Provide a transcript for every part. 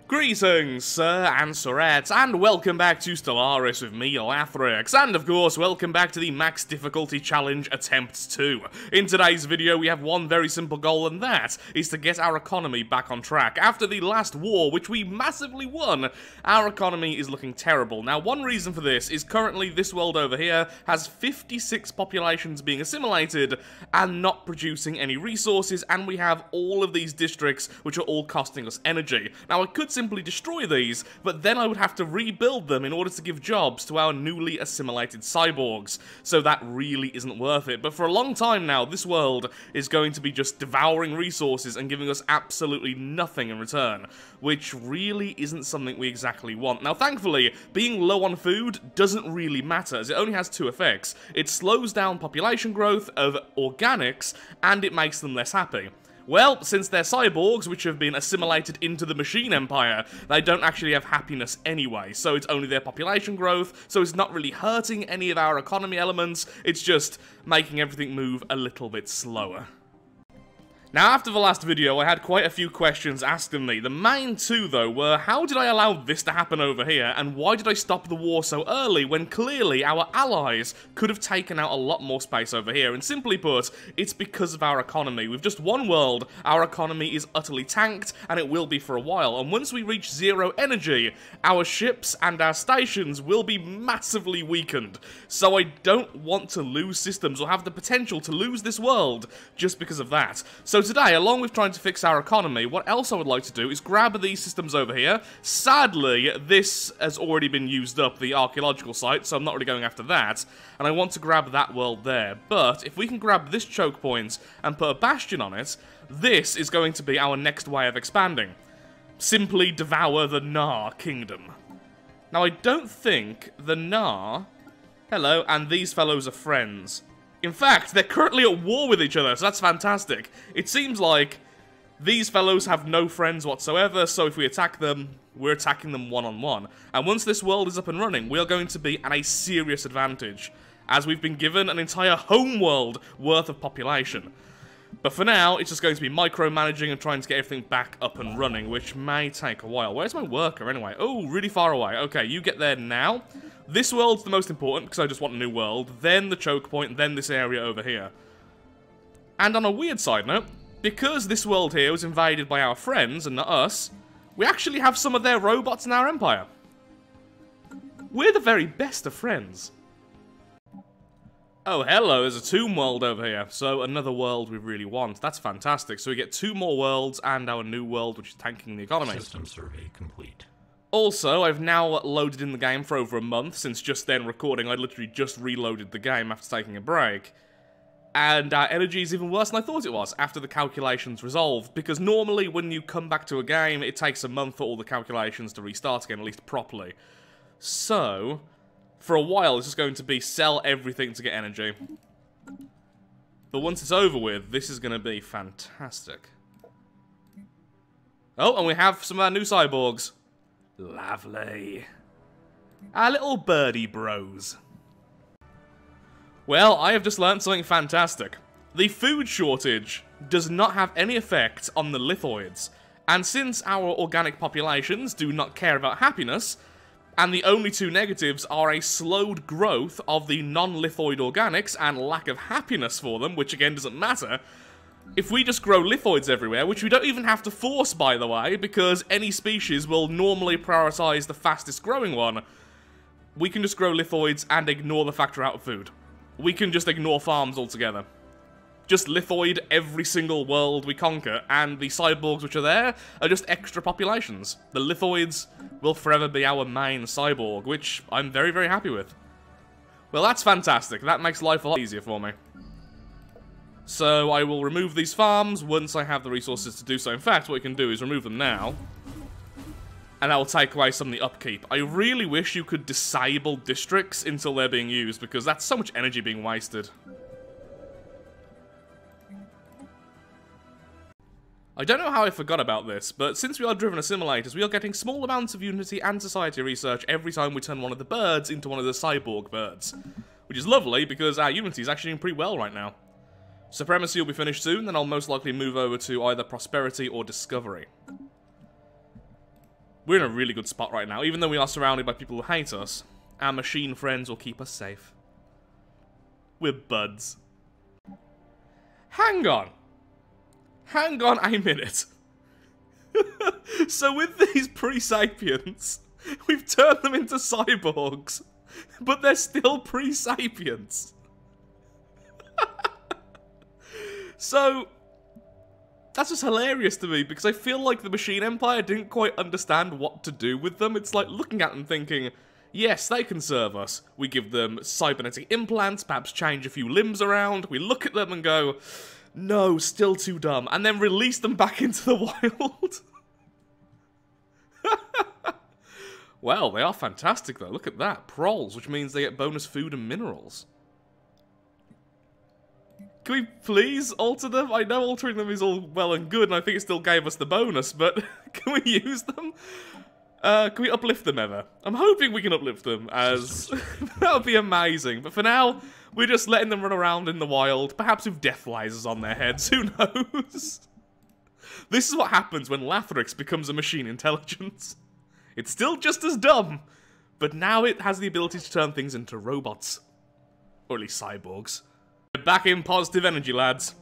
Greetings, sir and sirettes, and welcome back to Stellaris with me, Ep2, and of course, welcome back to the Max Difficulty Challenge Attempt 2. In today's video, we have one very simple goal, and that is to get our economy back on track. After the last war, which we massively won, our economy is looking terrible. Now, one reason for this is currently this world over here has 56 populations being assimilated and not producing any resources, and we have all of these districts which are all costing us energy. Now, I could simply destroy these, but then I would have to rebuild them in order to give jobs to our newly assimilated cyborgs, so that really isn't worth it. But for a long time now, this world is going to be just devouring resources and giving us absolutely nothing in return, which really isn't something we exactly want. Now, thankfully, being low on food doesn't really matter, as it only has two effects. It slows down population growth of organics, and it makes them less happy. Well, since they're cyborgs, which have been assimilated into the machine empire, they don't actually have happiness anyway, so it's only their population growth, so it's not really hurting any of our economy elements, it's just making everything move a little bit slower. Now, after the last video, I had quite a few questions asked of me. The main two, though, were how did I allow this to happen over here, and why did I stop the war so early when clearly our allies could have taken out a lot more space over here? And simply put, it's because of our economy. With just one world, our economy is utterly tanked, and it will be for a while. And once we reach zero energy, our ships and our stations will be massively weakened. So I don't want to lose systems or have the potential to lose this world just because of that. So today, along with trying to fix our economy, what else I would like to do is grab these systems over here. Sadly, this has already been used up, the archaeological site, so I'm not really going after that. And I want to grab that world there. But if we can grab this choke point and put a bastion on it, this is going to be our next way of expanding. Simply devour the Nar Kingdom. Now, I don't think the Nar... Hello, and these fellows are friends. In fact, they're currently at war with each other, so that's fantastic. It seems like these fellows have no friends whatsoever, so if we attack them, we're attacking them one-on-one. And once this world is up and running, we are going to be at a serious advantage, as we've been given an entire home world worth of population. But for now, it's just going to be micromanaging and trying to get everything back up and running, which may take a while. Where's my worker, anyway? Oh, really far away. Okay, you get there now. This world's the most important, because I just want a new world, then the choke point, then this area over here. And on a weird side note, because this world here was invaded by our friends and not us, we actually have some of their robots in our empire. We're the very best of friends. Oh, hello, there's a tomb world over here, so another world we really want. That's fantastic. So we get two more worlds and our new world, which is tanking the economy. System survey complete. Also, I've now loaded in the game for over a month, since just then recording, I literally just reloaded the game after taking a break. And our energy is even worse than I thought it was, after the calculations resolved, because normally when you come back to a game, it takes a month for all the calculations to restart again, at least properly. So, for a while, it's just going to be sell everything to get energy. But once it's over with, this is going to be fantastic. Oh, and we have some of our new cyborgs. Lovely. Our little birdie bros. Well, I have just learned something fantastic. The food shortage does not have any effect on the lithoids. And since our organic populations do not care about happiness, and the only two negatives are a slowed growth of the non-lithoid organics and lack of happiness for them, which again doesn't matter, if we just grow lithoids everywhere, which we don't even have to force, by the way, because any species will normally prioritize the fastest growing one, we can just grow lithoids and ignore the factor out of food. We can just ignore farms altogether. Just lithoid every single world we conquer, and the cyborgs which are there are just extra populations. The lithoids will forever be our main cyborg, which I'm very, very happy with. Well, that's fantastic. That makes life a lot easier for me. So I will remove these farms once I have the resources to do so. In fact, what we can do is remove them now, and that will take away some of the upkeep. I really wish you could disable districts until they're being used, because that's so much energy being wasted. I don't know how I forgot about this, but since we are driven assimilators, we are getting small amounts of Unity and Society research every time we turn one of the birds into one of the cyborg birds. Which is lovely, because our Unity is actually doing pretty well right now. Supremacy will be finished soon, then I'll most likely move over to either Prosperity or Discovery. We're in a really good spot right now. Even though we are surrounded by people who hate us, our machine friends will keep us safe. We're buds. Hang on. Hang on a minute. So with these pre-sapients, we've turned them into cyborgs, but they're still pre-sapients. So, that's just hilarious to me, because I feel like the Machine Empire didn't quite understand what to do with them. It's like looking at them thinking, yes, they can serve us. We give them cybernetic implants, perhaps change a few limbs around. We look at them and go, no, still too dumb. And then release them back into the wild. Well, they are fantastic though. Look at that. Prols, which means they get bonus food and minerals. Can we please alter them? I know altering them is all well and good, and I think it still gave us the bonus, but can we use them? Can we uplift them ever? I'm hoping we can uplift them, as that would be amazing. But for now, we're just letting them run around in the wild, perhaps with death lasers on their heads, who knows? This is what happens when Lathrix becomes a machine intelligence. It's still just as dumb, but now it has the ability to turn things into robots. Or at least cyborgs. We're back in positive energy, lads.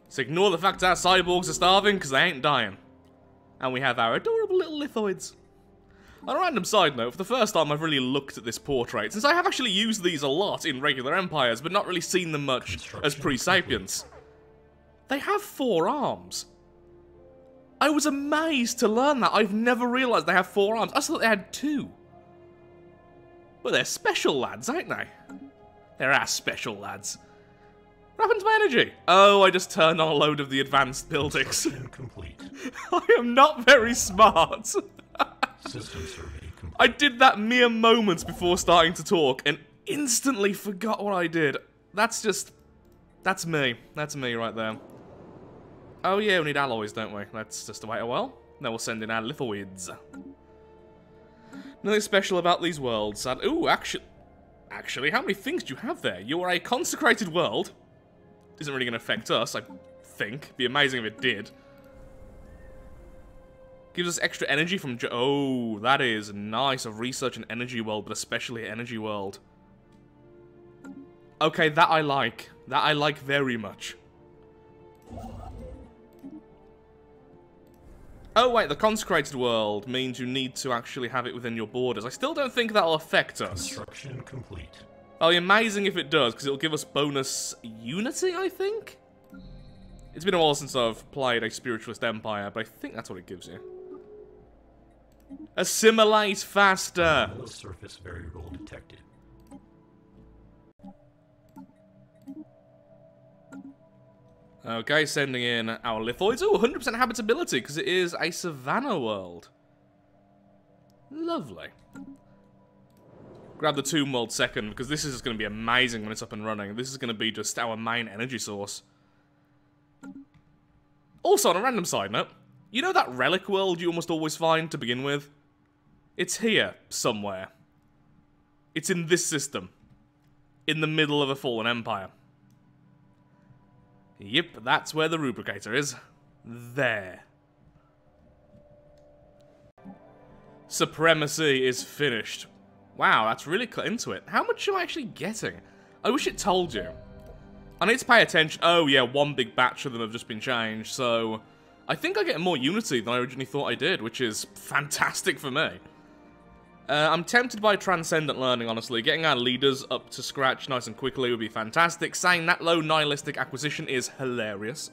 So ignore the fact our cyborgs are starving, because they ain't dying. And we have our adorable little lithoids. On a random side note, for the first time I've really looked at this portrait, since I have actually used these a lot in regular empires, but not really seen them much as pre-sapients. They have 4 arms. I was amazed to learn that. I've never realised they have 4 arms. I thought they had 2. But they're special lads, ain't they? They're our special lads. What happened to my energy? Oh, I just turned on a load of the advanced buildings. Complete. I am not very smart. System survey complete. I did that mere moments before starting to talk and instantly forgot what I did. That's me. That's me right there. Oh yeah, we need alloys, don't we? Let's just wait a while. Then we'll send in our lithoids. Nothing special about these worlds. Ooh, actually, how many things do you have there? You are a consecrated world. Isn't really going to affect us, I think. Be amazing if it did. Gives us extra energy from... Oh, that is nice. A research and energy world, but especially energy world. Okay, that I like. That I like very much. Oh, wait, the consecrated world means you need to actually have it within your borders. I still don't think that'll affect us. Construction complete. Well, amazing if it does, because it'll give us bonus unity, I think? It's been a while since I've played a Spiritualist Empire, but I think that's what it gives you. Assimilate faster! No surface variable detected. Okay, sending in our lithoids. Oh, 100% habitability, because it is a savannah world. Lovely. Grab the tomb world second, because this is going to be amazing when it's up and running. This is going to be just our main energy source. Also, on a random side note, you know that relic world you almost always find to begin with? It's here, somewhere. It's in this system. In the middle of a fallen empire. Yep, that's where the rubricator is. There. Supremacy is finished. Wow, that's really cut into it. How much am I actually getting? I wish it told you. I need to pay attention. Oh yeah, 1 big batch of them have just been changed, so... I think I get more unity than I originally thought I did, which is fantastic for me. I'm tempted by transcendent learning, honestly. Getting our leaders up to scratch nice and quickly would be fantastic. Saying that low nihilistic acquisition is hilarious.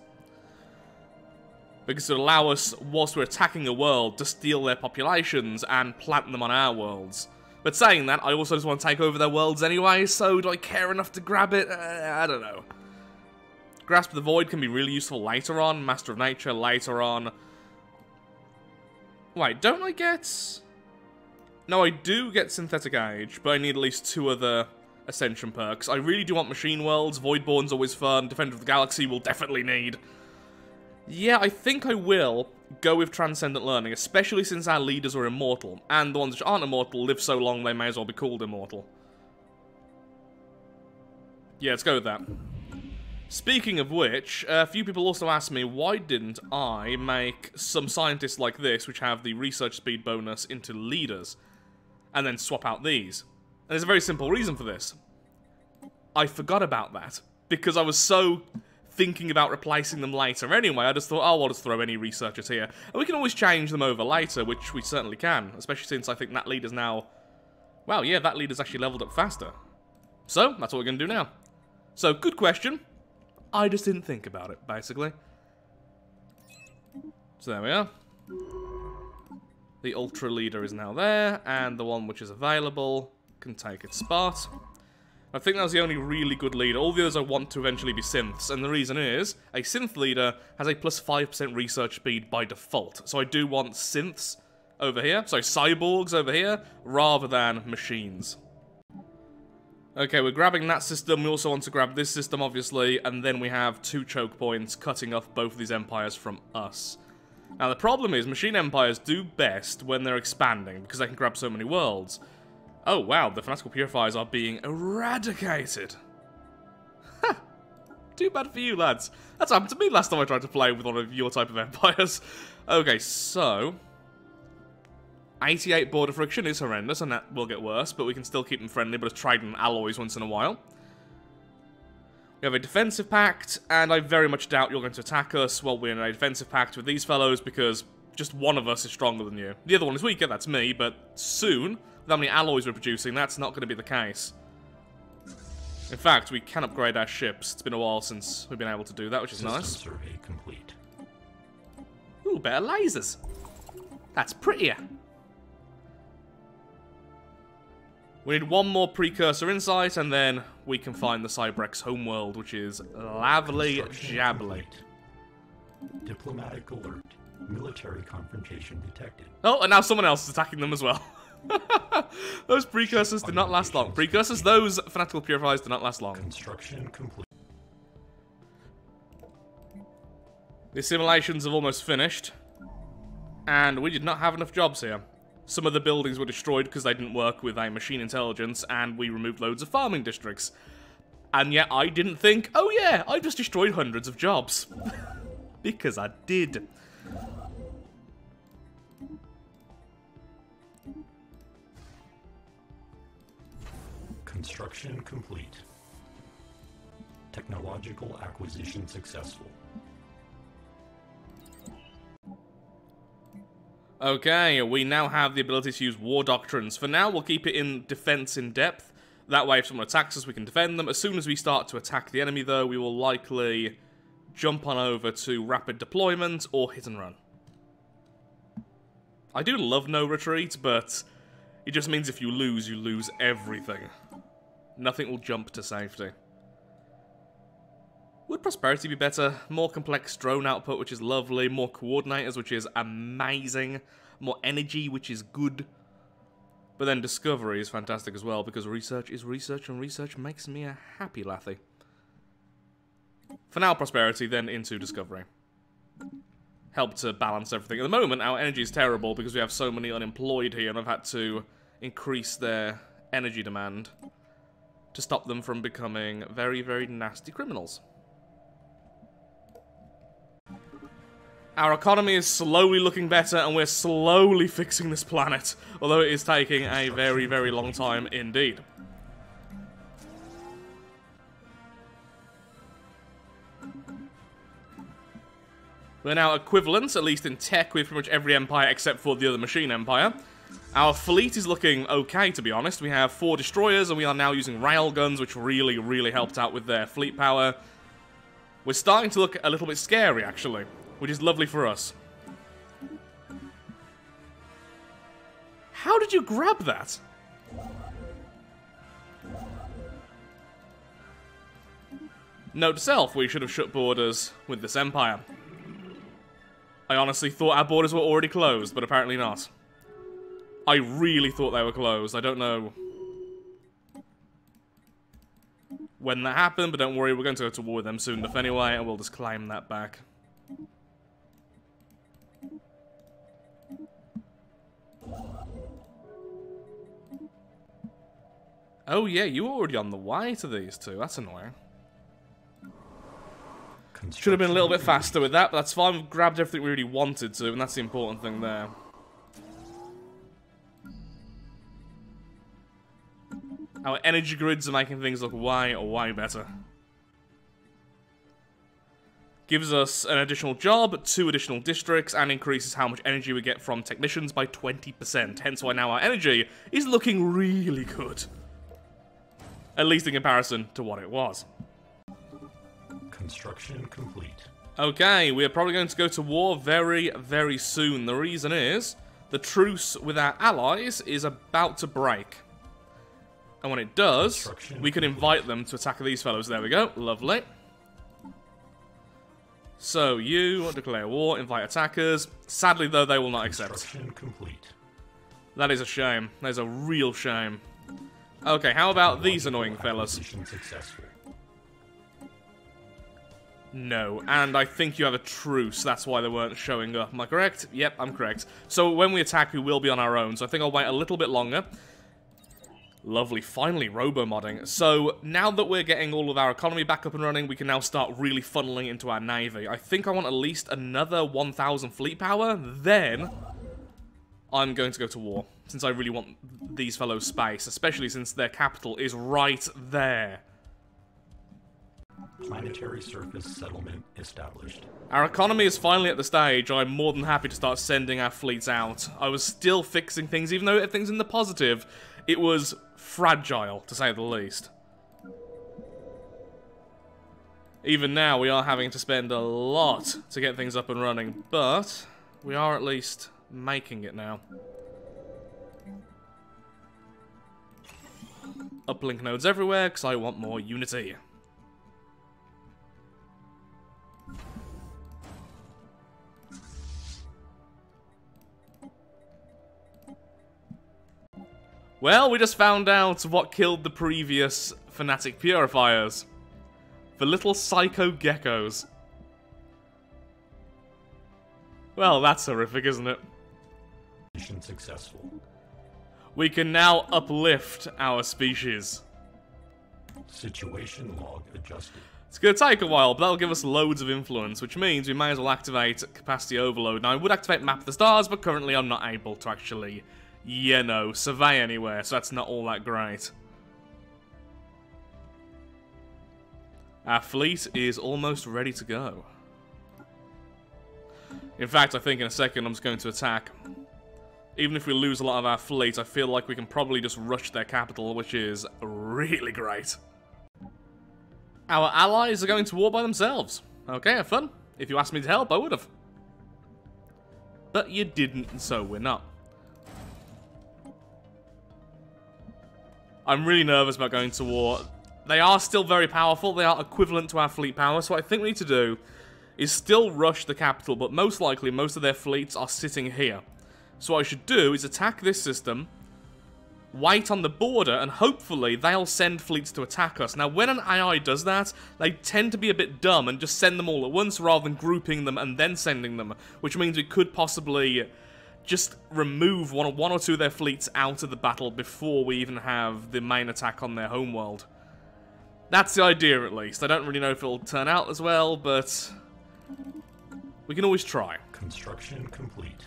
Because it would allow us, whilst we're attacking a world, to steal their populations and plant them on our worlds. But saying that, I also just want to take over their worlds anyway, so do I care enough to grab it? I don't know. Grasp of the Void can be really useful later on. Master of Nature later on. Wait, don't I get... No, I do get Synthetic Age, but I need at least 2 other Ascension perks. I really do want Machine Worlds. Voidborn's always fun. Defender of the Galaxy will definitely need. Yeah, I think I will go with Transcendent Learning, especially since our leaders are immortal, and the ones which aren't immortal live so long they may as well be called immortal. Yeah, let's go with that. Speaking of which, a few people also asked me why didn't I make some scientists like this, which have the research speed bonus, into leaders, and then swap out these. And there's a very simple reason for this. I forgot about that, because I was so thinking about replacing them later anyway. I just thought, oh, I'll just throw any researchers here. And we can always change them over later, which we certainly can, especially since I think that leader's now... Well, yeah, that leader's actually leveled up faster. So, that's what we're going to do now. So, good question. I just didn't think about it, basically. So there we are. The Ultra Leader is now there, and the one which is available can take its spot. I think that was the only really good leader. All the others I want to eventually be synths, and the reason is, a synth leader has a plus 5% research speed by default. So I do want synths over here, so cyborgs over here, rather than machines. Okay, we're grabbing that system. We also want to grab this system, obviously, and then we have 2 choke points cutting off both of these empires from us. Now, the problem is, machine empires do best when they're expanding, because they can grab so many worlds. Oh, wow, the fanatical purifiers are being eradicated. Ha! Too bad for you, lads. That's happened to me last time I tried to play with one of your type of empires. Okay, so... 88 border friction is horrendous, and that will get worse, but we can still keep them friendly, but as trident alloys once in a while. We have a defensive pact, and I very much doubt you're going to attack us while we're in a defensive pact with these fellows, because just one of us is stronger than you. The other one is weaker, that's me, but soon, with how many alloys we're producing, that's not going to be the case. In fact, we can upgrade our ships. It's been a while since we've been able to do that, which is nice. System survey complete. Ooh, better lasers. That's prettier. We need one more precursor insight, and then we can find the Cybrex homeworld, which is lovely jabbly. Diplomatic alert. Military confrontation detected. Oh, and now someone else is attacking them as well. Those precursors did not last long. Precursors, those fanatical purifiers did not last long. Construction complete. The simulations have almost finished, and we did not have enough jobs here. Some of the buildings were destroyed because they didn't work with a machine intelligence, and we removed loads of farming districts. And yet I didn't think, oh yeah, I just destroyed hundreds of jobs. Because I did. Construction complete. Technological acquisition successful. Okay, we now have the ability to use war doctrines. For now, we'll keep it in defense in depth. That way, if someone attacks us, we can defend them. As soon as we start to attack the enemy, though, we will likely jump on over to rapid deployment or hit and run. I do love no retreat, but it just means if you lose everything. Nothing will jump to safety. Would prosperity be better? More complex drone output, which is lovely. More coordinators, which is amazing. More energy, which is good. But then discovery is fantastic as well, because research is research, and research makes me a happy lathy. For now, prosperity, then into discovery. Help to balance everything. At the moment, our energy is terrible because we have so many unemployed here, and I've had to increase their energy demand to stop them from becoming very, very nasty criminals. Our economy is slowly looking better, and we're slowly fixing this planet, although it is taking a very, very long time indeed. We're now equivalent, at least in tech, with pretty much every empire except for the other machine empire. Our fleet is looking okay, to be honest. We have 4 destroyers, and we are now using railguns, which really, really helped out with their fleet power. We're starting to look a little bit scary, actually, which is lovely for us. How did you grab that? Note to self, we should have shut borders with this empire. I honestly thought our borders were already closed, but apparently not. I really thought they were closed. I don't know when that happened, but don't worry, we're going to go to war with them soon enough anyway, and we'll just claim that back. Oh yeah, you were already on the way to these two. That's annoying. Should have been a little bit faster with that, but that's fine. We've grabbed everything we really wanted to, and that's the important thing there. Our energy grids are making things look way better. Gives us an additional job, 2 additional districts, and increases how much energy we get from technicians by 20%. Hence why now our energy is looking really good. At least in comparison to what it was. Construction complete. Okay, we are probably going to go to war very soon. The reason is, the truce with our allies is about to break. And when it does, we can invite them to attack these fellows. There we go, lovely. So, you declare war, invite attackers. Sadly, though, they will not accept. Construction complete. That is a shame. That is a real shame. Okay, how about these annoying fellas? Successful. No, and I think you have a truce. That's why they weren't showing up. Am I correct? Yep, I'm correct. So when we attack, we will be on our own. So I think I'll wait a little bit longer. Lovely, finally, robo-modding. So, now that we're getting all of our economy back up and running, we can now start really funneling into our navy. I think I want at least another 1,000 fleet power, then I'm going to go to war, since I really want these fellows space, especially since their capital is right there. Planetary surface settlement established. Our economy is finally at the stage I'm more than happy to start sending our fleets out. I was still fixing things, even though everything's in the positive. It was fragile, to say the least. Even now, we are having to spend a lot to get things up and running, but we are at least making it now. Uplink nodes everywhere, because I want more unity. Well, we just found out what killed the previous fanatic purifiers. The little psycho geckos. Well, that's horrific, isn't it? Mission successful. We can now uplift our species. Situation log adjusted. It's going to take a while, but that'll give us loads of influence, which means we may as well activate capacity overload. Now, I would activate map of the stars, but currently I'm not able to actually, you know, survey anywhere, so that's not all that great. Our fleet is almost ready to go. In fact, I think in a second I'm just going to attack. Even if we lose a lot of our fleet, I feel like we can probably just rush their capital, which is really great. Our allies are going to war by themselves. Okay, have fun. If you asked me to help, I would have. But you didn't, so we're not. I'm really nervous about going to war. They are still very powerful. They are equivalent to our fleet power, so what I think we need to do is still rush the capital, but most likely most of their fleets are sitting here. So what I should do is attack this system, wait on the border, and hopefully they'll send fleets to attack us. Now, when an AI does that, they tend to be a bit dumb and just send them all at once rather than grouping them and then sending them, which means we could possibly just remove one or two of their fleets out of the battle before we even have the main attack on their homeworld. That's the idea, at least. I don't really know if it'll turn out as well, but we can always try. Construction complete.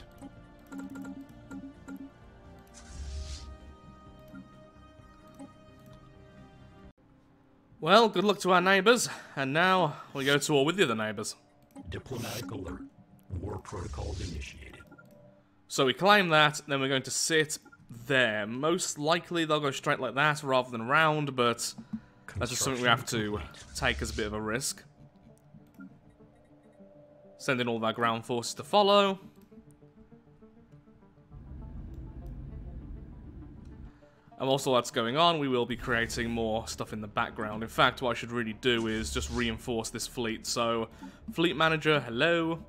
Well, good luck to our neighbours, and now we go to war with the other neighbours. Diplomatic alert. War protocols initiated. So we claim that, then we're going to sit there. Most likely they'll go straight like that rather than round, but that's just something we have to take as a bit of a risk. Send in all of our ground forces to follow. And whilst all that's going on, we will be creating more stuff in the background. In fact, what I should really do is just reinforce this fleet. So, fleet manager, hello.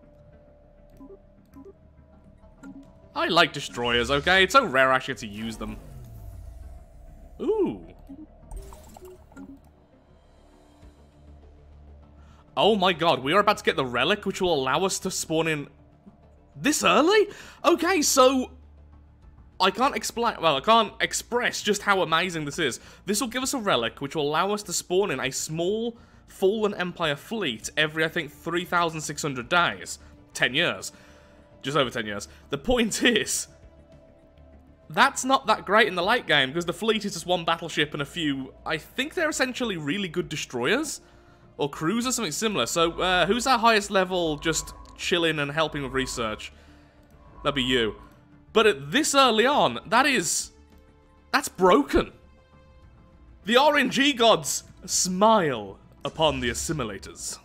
I like destroyers, okay? It's so rare I actually get to use them. Ooh. Oh my god, we are about to get the relic, which will allow us to spawn in this early? Okay, so I can't explain, well, I can't express just how amazing this is. This will give us a relic, which will allow us to spawn in a small Fallen Empire fleet every, I think, 3,600 days. 10 years. Just over 10 years. The point is, that's not that great in the late game, because the fleet is just one battleship and a few, I think they're essentially really good destroyers? Or cruisers, something similar. So, who's our highest level just chilling and helping with research? That'd be you. But at this early on, that's broken. The RNG gods smile upon the assimilators.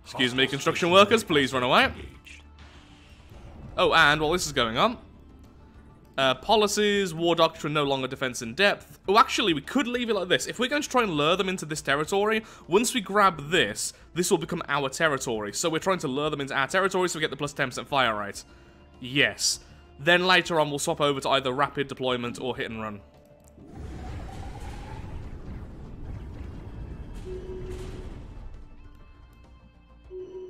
Excuse me, construction workers, please run away. Oh, and while this is going on, policies, war doctrine, no longer defense in depth. Oh, actually, we could leave it like this. If we're going to try and lure them into this territory, once we grab this will become our territory. So we're trying to lure them into our territory so we get the plus 10% fire rate. Yes. Then later on, we'll swap over to either rapid deployment or hit and run.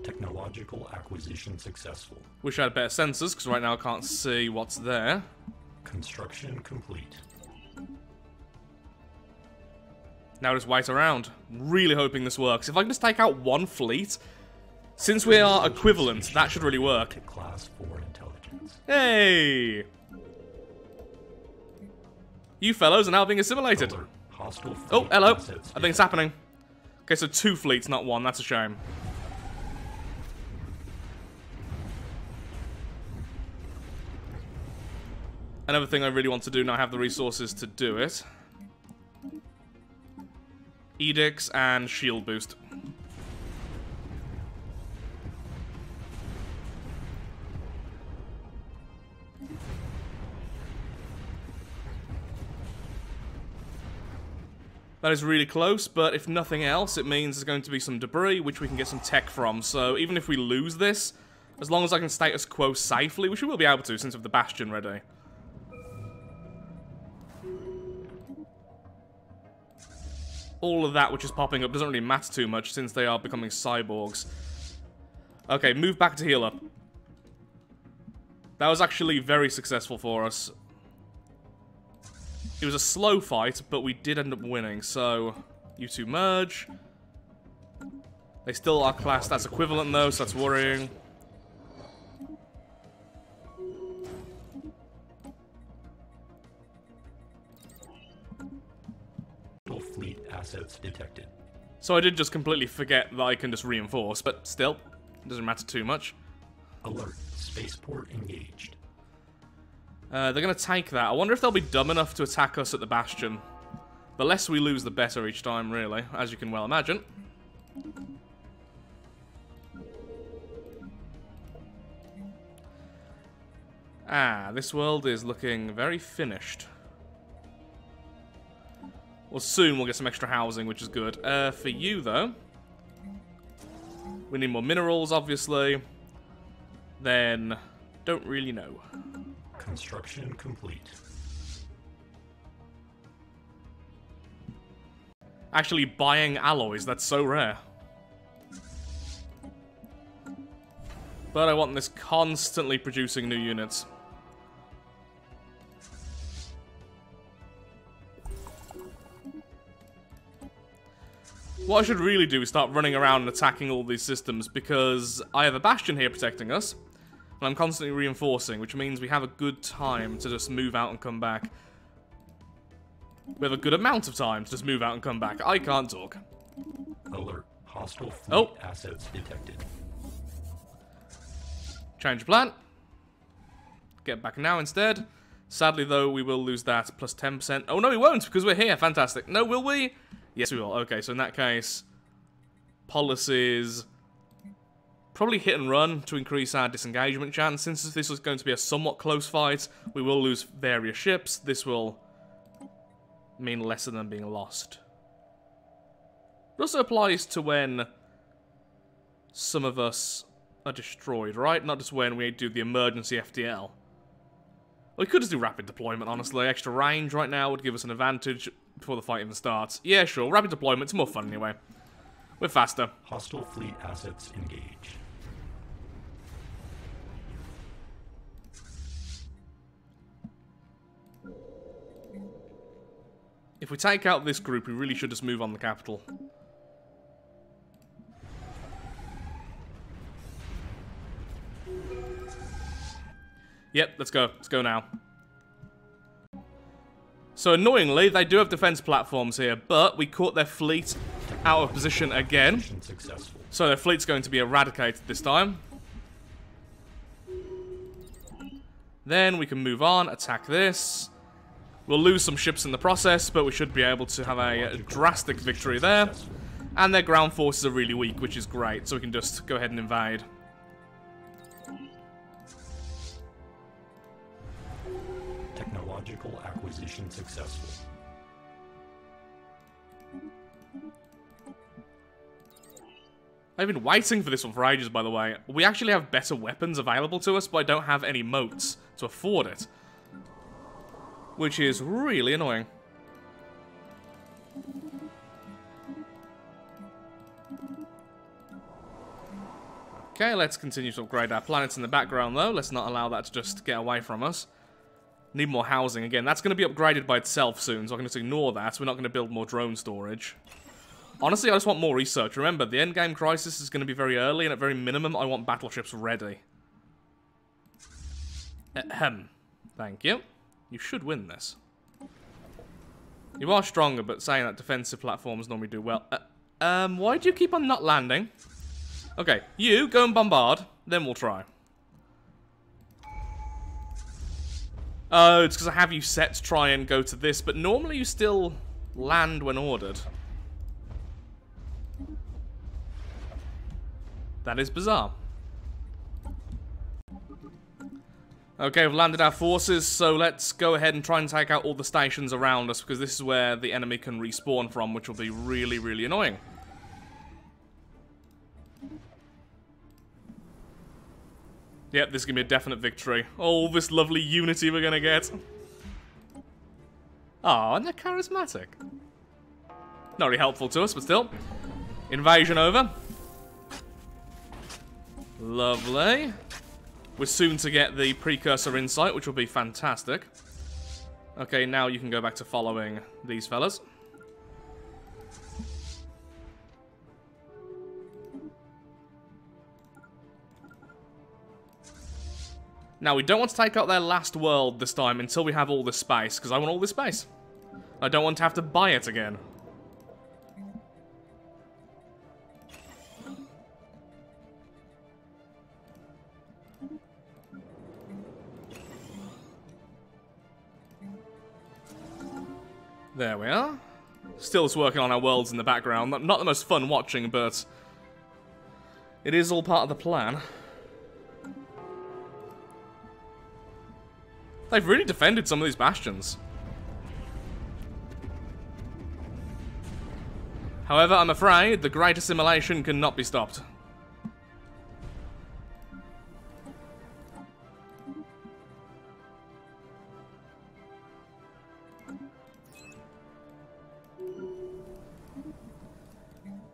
Technological acquisition successful. Wish I had better sensors, because right now I can't see what's there. Construction complete. Now just wait around. Really hoping this works. If I can just take out one fleet, since we are equivalent, that should really work. Class 4 intelligence. Hey! You fellows are now being assimilated. Oh, hello. I think it's happening. Okay, so 2 fleets, not 1. That's a shame. Another thing I really want to do now, I have the resources to do it. Edicts and shield boost. That is really close, but if nothing else, it means there's going to be some debris, which we can get some tech from. So even if we lose this, as long as I can status quo safely, which we will be able to since we have the Bastion ready. All of that which is popping up doesn't really matter too much since they are becoming cyborgs. Okay, move back to heal up. That was actually very successful for us. It was a slow fight, but we did end up winning, so you two merge. They still are classed as equivalent though, so that's worrying. Fleet assets detected. So I did just completely forget that I can just reinforce, but still, it doesn't matter too much. Alert. Spaceport engaged. They're going to take that. I wonder if they'll be dumb enough to attack us at the Bastion. The less we lose, the better each time, really, as you can well imagine. Ah, this world is looking very finished. Well, soon we'll get some extra housing, which is good. For you, though, we need more minerals, obviously. Then, don't really know. Construction complete. Actually, buying alloys, that's so rare. But I want this constantly producing new units. What I should really do is start running around and attacking all these systems, because I have a Bastion here protecting us, and I'm constantly reinforcing, which means we have a good time to just move out and come back. We have a good amount of time to just move out and come back. I can't talk. Alert. Hostile fleet Oh. assets detected. Change of plan. Get back now instead. Sadly, though, we will lose that plus 10%. Oh, no, we won't, because we're here. Fantastic. No, will we? Yes, we will. Okay, so in that case, policies, probably hit and run to increase our disengagement chance. Since this was going to be a somewhat close fight, we will lose various ships. This will mean less of them being lost. It also applies to when some of us are destroyed, right? Not just when we do the emergency FTL. We could just do rapid deployment, honestly. Extra range right now would give us an advantage before the fight even starts. Yeah, sure. Rapid deployment. It's more fun anyway. We're faster. Hostile fleet assets engaged. If we take out this group, we really should just move on the capital. Yep, let's go. Let's go now. So annoyingly, they do have defense platforms here, but we caught their fleet out of position again. So their fleet's going to be eradicated this time. Then we can move on, attack this. We'll lose some ships in the process, but we should be able to have a drastic victory there. And their ground forces are really weak, which is great, so we can just go ahead and invade. Technological acquisition successful. I've been waiting for this one for ages, by the way. We actually have better weapons available to us, but I don't have any moats to afford it. Which is really annoying. Okay, let's continue to upgrade our planets in the background, though. Let's not allow that to just get away from us. Need more housing. Again, that's going to be upgraded by itself soon, so I'm going to ignore that. We're not going to build more drone storage. Honestly, I just want more research. Remember, the endgame crisis is going to be very early, and at very minimum, I want battleships ready. Ahem. Thank you. You should win this. You are stronger, but saying that defensive platforms normally do well. Why do you keep on not landing? Okay, you go and bombard, then we'll try. Oh, it's because I have you set to try and go to this, but normally you still land when ordered. That is bizarre. Okay, we've landed our forces, so let's go ahead and try and take out all the stations around us, because this is where the enemy can respawn from, which will be really, really annoying. Yep, this is going to be a definite victory. Oh, this lovely unity we're going to get. Oh, and they're charismatic. Not really helpful to us, but still. Invasion over. Lovely. We're soon to get the precursor insight, which will be fantastic. Okay, now you can go back to following these fellas. Now, we don't want to take out their last world this time until we have all this space, because I want all this space. I don't want to have to buy it again. There we are. Still just working on our worlds in the background. Not the most fun watching, but it is all part of the plan. They've really defended some of these bastions. However, I'm afraid the great assimilation cannot be stopped.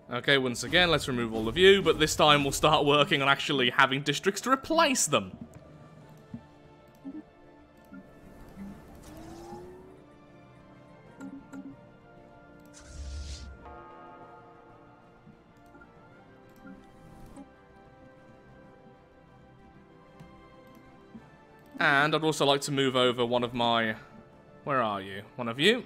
Okay, once again, let's remove all of you, but this time we'll start working on actually having districts to replace them. And I'd also like to move over one of my... Where are you? One of you.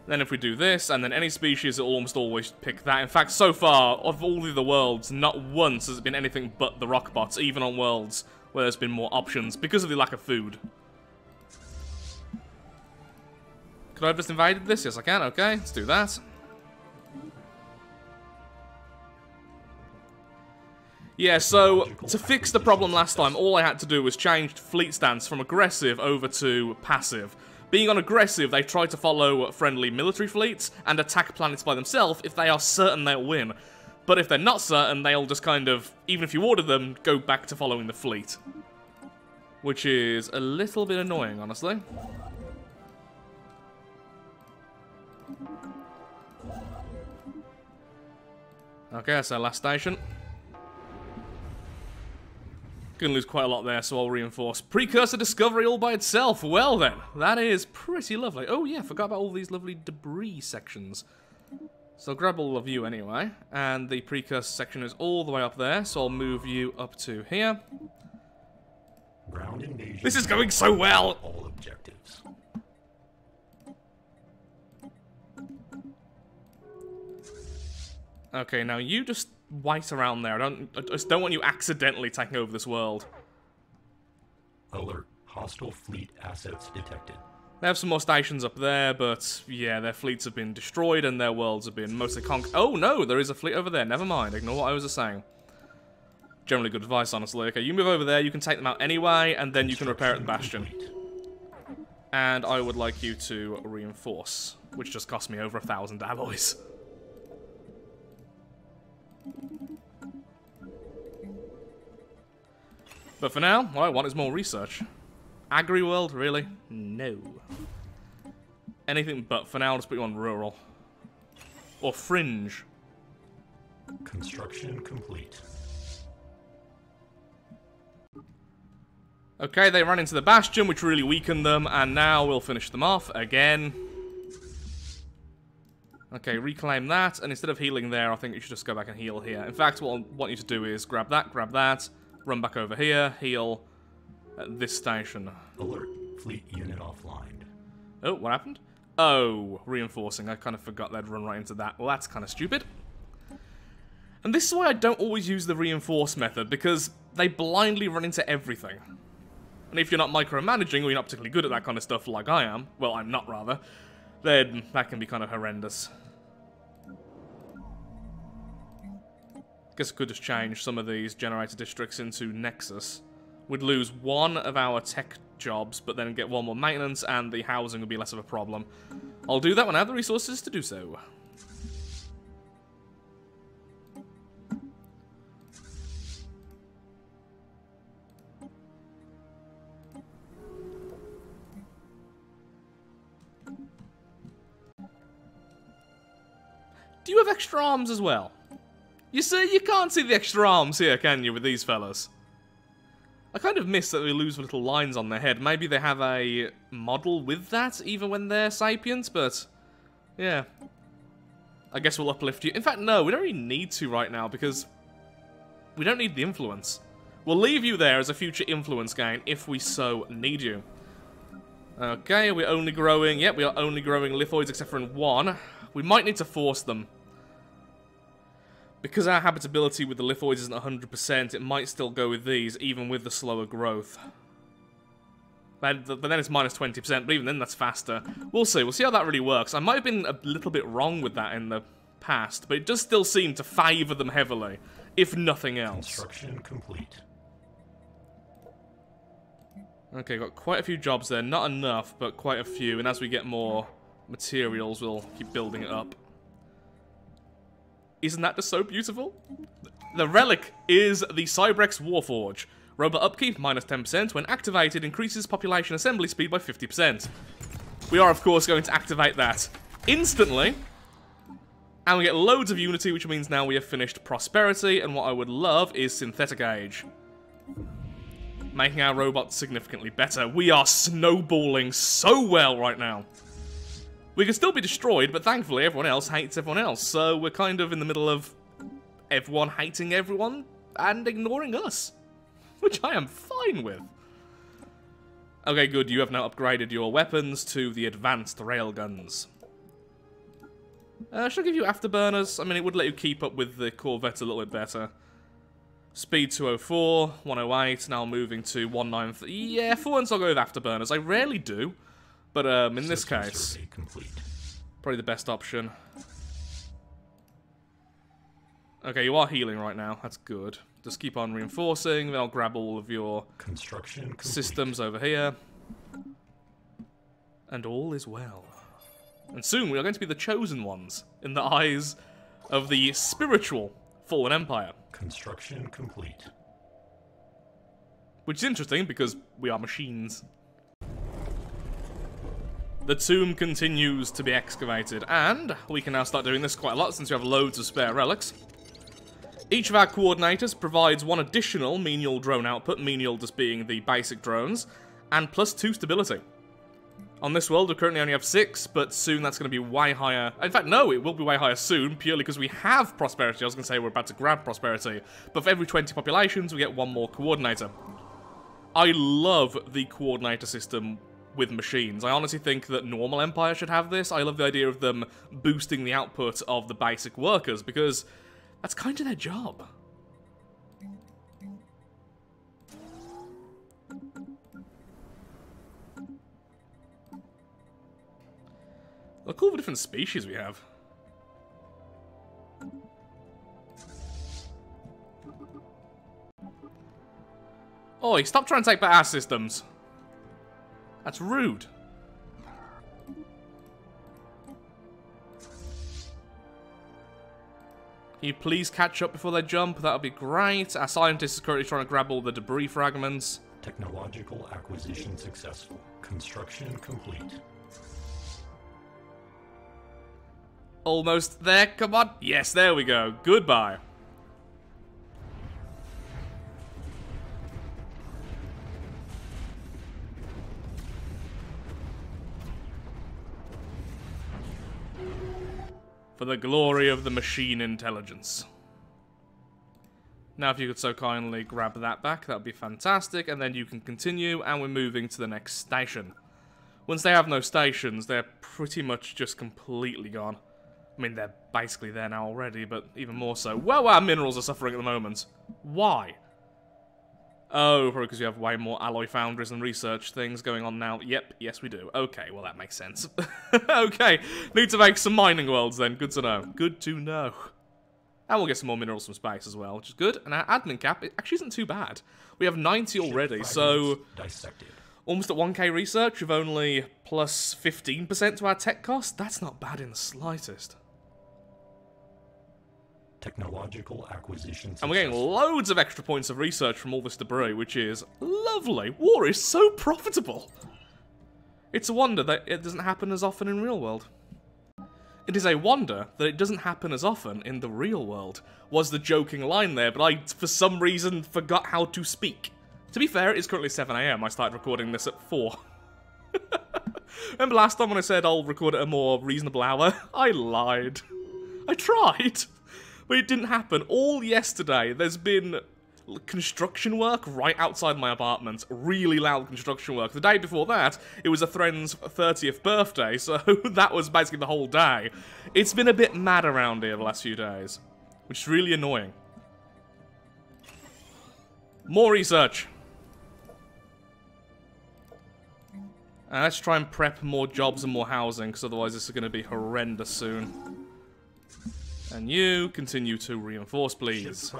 Then if we do this, and then any species, it'll almost always pick that. In fact, so far, of all the other worlds, not once has it been anything but the rockbots, even on worlds where there's been more options, because of the lack of food. Could I have just invaded this? Yes, I can. Okay, let's do that. Yeah, so, to fix the problem last time, all I had to do was change fleet stance from aggressive over to passive. Being on aggressive, they try to follow friendly military fleets and attack planets by themselves if they are certain they'll win. But if they're not certain, they'll just kind of, even if you order them, go back to following the fleet. Which is a little bit annoying, honestly. Okay, that's our last station. Gonna lose quite a lot there, so I'll reinforce. Precursor discovery all by itself. Well then, that is pretty lovely. Oh yeah, forgot about all these lovely debris sections. So I'll grab all of you anyway. And the precursor section is all the way up there, so I'll move you up to here. Ground invasion. This is going so well! All objectives. Okay, now you just wait around there. I just don't want you accidentally taking over this world. Alert. Hostile fleet assets detected. They have some more stations up there, but yeah, their fleets have been destroyed and their worlds have been mostly conquered. Oh no, there is a fleet over there. Never mind. Ignore what I was saying. Generally good advice, honestly. Okay, you move over there. You can take them out anyway, and then you can repair at the Bastion. And I would like you to reinforce, which just cost me over 1,000 alloys. But for now, what I want is more research. Agri-world, really? No. Anything but. For now, I'll just put you on rural. Or fringe. Construction complete. Okay, they ran into the Bastion, which really weakened them, and now we'll finish them off again. Okay, reclaim that, and instead of healing there, I think you should just go back and heal here. In fact, what I want you to do is grab that, run back over here, heal at this station. Alert. Fleet unit offline. Oh, what happened? Oh, reinforcing. I kind of forgot they'd run right into that. Well, that's kind of stupid. And this is why I don't always use the reinforce method, because they blindly run into everything. And if you're not micromanaging, or you're not particularly good at that kind of stuff like I am, well, I'm not rather, then that can be kind of horrendous. Guess I could just change some of these generator districts into Nexus. We'd lose one of our tech jobs, but then get one more maintenance, and the housing would be less of a problem. I'll do that when I have the resources to do so. Do you have extra arms as well? You see, you can't see the extra arms here, can you, with these fellas? I kind of miss that they lose little lines on their head. Maybe they have a model with that, even when they're sapients, but... yeah. I guess we'll uplift you. In fact, no, we don't really need to right now, because... we don't need the influence. We'll leave you there as a future influence gain, if we so need you. Okay, we're only growing... yep, we are only growing lithoids, except for in one. We might need to force them. Because our habitability with the lithoids isn't 100%, it might still go with these, even with the slower growth. But then it's minus 20%, but even then that's faster. We'll see how that really works. I might have been a little bit wrong with that in the past, but it does still seem to favour them heavily, if nothing else. Construction complete. Okay, got quite a few jobs there. Not enough, but quite a few, and as we get more materials, we'll keep building it up. Isn't that just so beautiful? The relic is the Cyborgs Warforge. Robot upkeep, minus 10%. When activated, increases population assembly speed by 50%. We are, of course, going to activate that instantly. And we get loads of unity, which means now we have finished prosperity. And what I would love is synthetic age. Making our robots significantly better. We are snowballing so well right now. We can still be destroyed, but thankfully everyone else hates everyone else, so we're kind of in the middle of everyone hating everyone and ignoring us. Which I am fine with. Okay, good, you have now upgraded your weapons to the advanced railguns. Should I give you afterburners? I mean, it would let you keep up with the Corvette a little bit better. Speed 204, 108, now moving to 193. Yeah, for once I'll go with afterburners. I rarely do. But in this case, probably the best option. Okay, you are healing right now. That's good. Just keep on reinforcing. Then I'll grab all of your systems over here. And all is well. And soon we are going to be the chosen ones in the eyes of the spiritual Fallen Empire. Construction complete. Which is interesting because we are machines. The tomb continues to be excavated, and we can now start doing this quite a lot since we have loads of spare relics. Each of our coordinators provides one additional menial drone output, menial just being the basic drones, and plus 2 stability. On this world, we currently only have 6, but soon that's going to be way higher. In fact, no, it will be way higher soon, purely because we have prosperity. I was going to say we're about to grab prosperity, but for every 20 populations, we get 1 more coordinator. I love the coordinator system with machines. I honestly think that normal Empire should have this. I love the idea of them boosting the output of the basic workers, because that's kind of their job. Look at all the different species we have. Oi, stop trying to take back our systems. That's rude. Can you please catch up before they jump? That would be great. Our scientist is currently trying to grab all the debris fragments. Technological acquisition successful. Construction complete. Almost there, come on. Yes, there we go. Goodbye. For the glory of the machine intelligence. Now if you could so kindly grab that back, that would be fantastic, and then you can continue, and we're moving to the next station. Once they have no stations, they're pretty much just completely gone. I mean, they're basically there now already, but even more so. Well, our minerals are suffering at the moment. Why? Oh, probably because we have way more alloy foundries and research things going on now. Yep, yes we do. Okay, well that makes sense. Okay, need to make some mining worlds then. Good to know. Good to know. And we'll get some more minerals from space as well, which is good. And our admin cap, it actually isn't too bad. We have 90 already, so... Dissected. Almost at 1k research with only plus 15% to our tech cost. That's not bad in the slightest. Technological acquisition. And we're getting loads of extra points of research from all this debris, which is lovely. War is so profitable. It's a wonder that it doesn't happen as often in real world. It is a wonder that it doesn't happen as often in the real world, was the joking line there, but I, for some reason, forgot how to speak. To be fair, it is currently 7 AM. I started recording this at 4. Remember last time when I said I'll record at a more reasonable hour? I lied. I tried. But it didn't happen. All yesterday, there's been construction work right outside my apartment. Really loud construction work. The day before that, it was a friend's 30th birthday, so that was basically the whole day. It's been a bit mad around here the last few days, which is really annoying. More research. Let's try and prep more jobs and more housing, because otherwise this is going to be horrendous soon. And you continue to reinforce, please.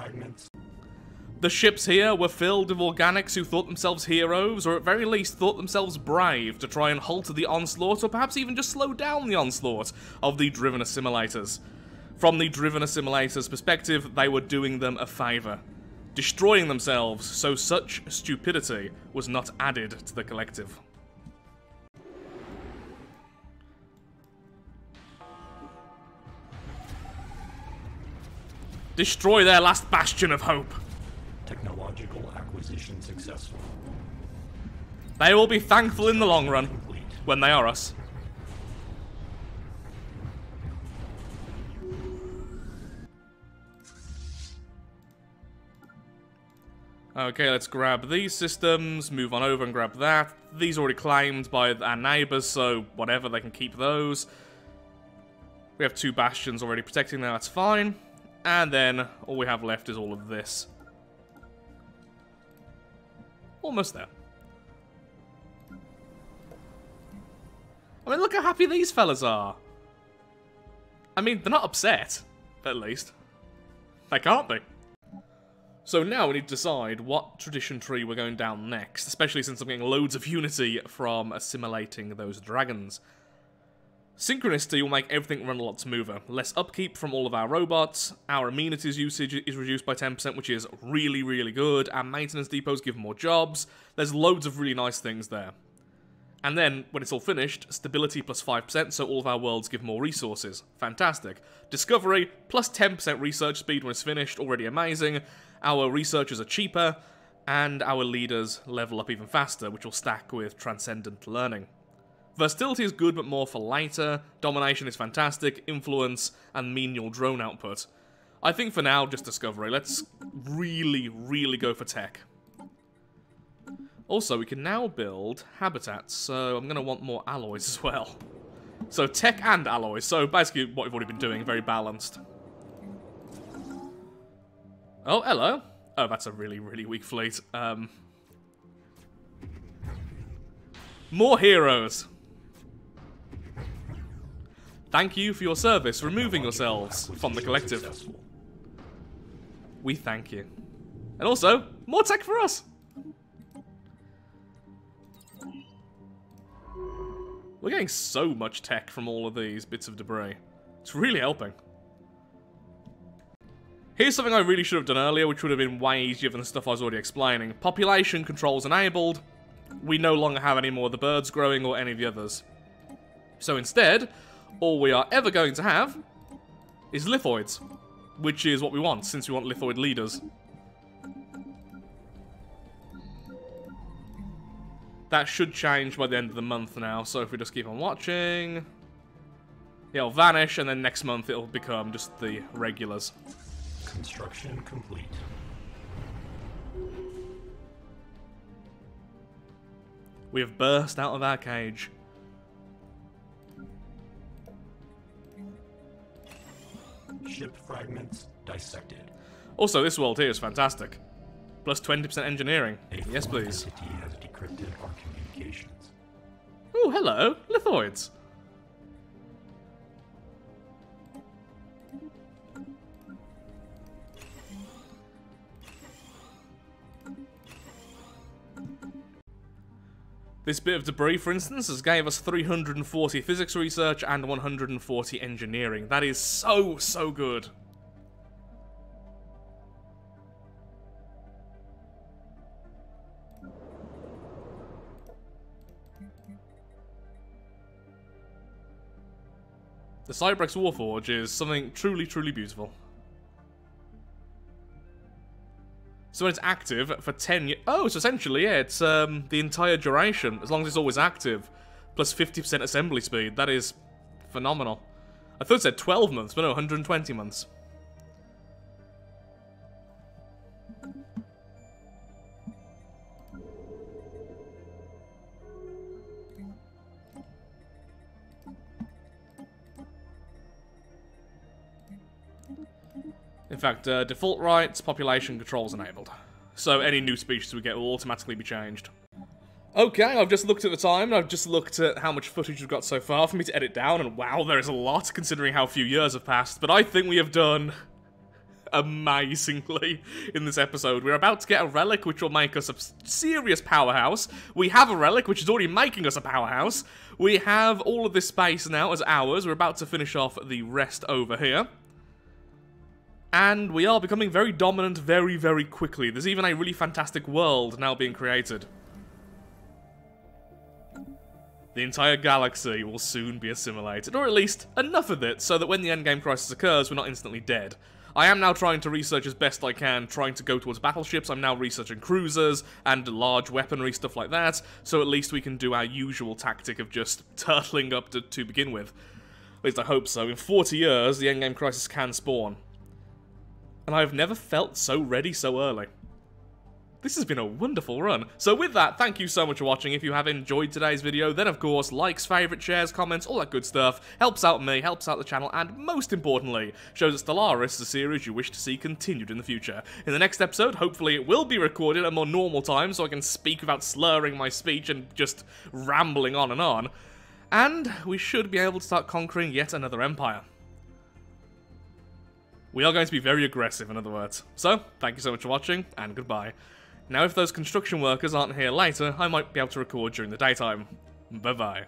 The ships here were filled with organics who thought themselves heroes, or at very least thought themselves brave, to try and halt the onslaught, or perhaps even just slow down the onslaught of the driven assimilators. From the driven assimilators' perspective, they were doing them a favour, destroying themselves so such stupidity was not added to the collective. Destroy their last bastion of hope. Technological acquisition successful. They will be thankful in the long run, when they are us. Okay, let's grab these systems, move on over and grab that. These are already claimed by our neighbours, so whatever, they can keep those. We have 2 bastions already protecting them, that's fine. And then, all we have left is all of this. Almost there. I mean, look how happy these fellas are. I mean, they're not upset, at least. They can't be. So now we need to decide what tradition tree we're going down next, especially since I'm getting loads of unity from assimilating those dragons. Synchronicity will make everything run a lot smoother. Less upkeep from all of our robots, our amenities usage is reduced by 10%, which is really, really good. Our maintenance depots give more jobs. There's loads of really nice things there. And then, when it's all finished, stability plus 5%, so all of our worlds give more resources. Fantastic. Discovery, plus 10% research speed when it's finished, already amazing. Our researchers are cheaper, and our leaders level up even faster, which will stack with transcendent learning. Versatility is good, but more for later. Domination is fantastic. Influence and menial drone output. I think for now, just discovery. Let's really, really go for tech. Also, we can now build habitats, so I'm going to want more alloys as well. So tech and alloys, so basically what we've already been doing, very balanced. Oh, hello. Oh, that's a really, really weak fleet. More heroes. Thank you for your service, removing yourselves from the collective. We thank you. And also, more tech for us. We're getting so much tech from all of these bits of debris. It's really helping. Here's something I really should have done earlier, which would have been way easier than the stuff I was already explaining. Population controls enabled. We no longer have any more of the birds growing or any of the others. So instead, all we are ever going to have is lithoids, which is what we want, since we want lithoid leaders. That should change by the end of the month now, so if we just keep on watching, it'll vanish, and then next month it'll become just the regulars. Construction complete. We have burst out of our cage. Ship fragments dissected. Also, this world here is fantastic. Plus 20% engineering. Yes, please. Entity has decrypted our communications. Oh, hello, lithoids. This bit of debris, for instance, has gave us 340 physics research and 140 engineering. That is so, so good. The Cyborgs Warforge is something truly, truly beautiful. So when it's active for 10 years... Oh, so essentially, yeah, it's the entire duration, as long as it's always active, plus 50% assembly speed. That is phenomenal. I thought it said 12 months, but no, 120 months. In fact, default rights, population controls enabled. So any new species we get will automatically be changed. Okay, I've just looked at the time, and I've just looked at how much footage we've got so far for me to edit down, and wow, there is a lot, considering how few years have passed, but I think we have done amazingly in this episode. We're about to get a relic which will make us a serious powerhouse. We have a relic which is already making us a powerhouse. We have all of this space now as ours. We're about to finish off the rest over here. And we are becoming very dominant very, very quickly. There's even a really fantastic world now being created. The entire galaxy will soon be assimilated, or at least enough of it, so that when the endgame crisis occurs, we're not instantly dead. I am now trying to research as best I can, trying to go towards battleships. I'm now researching cruisers and large weaponry, stuff like that, so at least we can do our usual tactic of just turtling up to begin with. At least I hope so. In 40 years, the endgame crisis can spawn. And I've never felt so ready so early. This has been a wonderful run. So with that, thank you so much for watching. If you have enjoyed today's video, then of course, likes, favourites, shares, comments, all that good stuff. Helps out me, helps out the channel, and most importantly, shows that Stellaris is a series you wish to see continued in the future. In the next episode, hopefully it will be recorded at a more normal time, so I can speak without slurring my speech and just rambling on. And we should be able to start conquering yet another empire. We are going to be very aggressive, in other words. So, thank you so much for watching, and goodbye. Now, if those construction workers aren't here later, I might be able to record during the daytime. Bye-bye.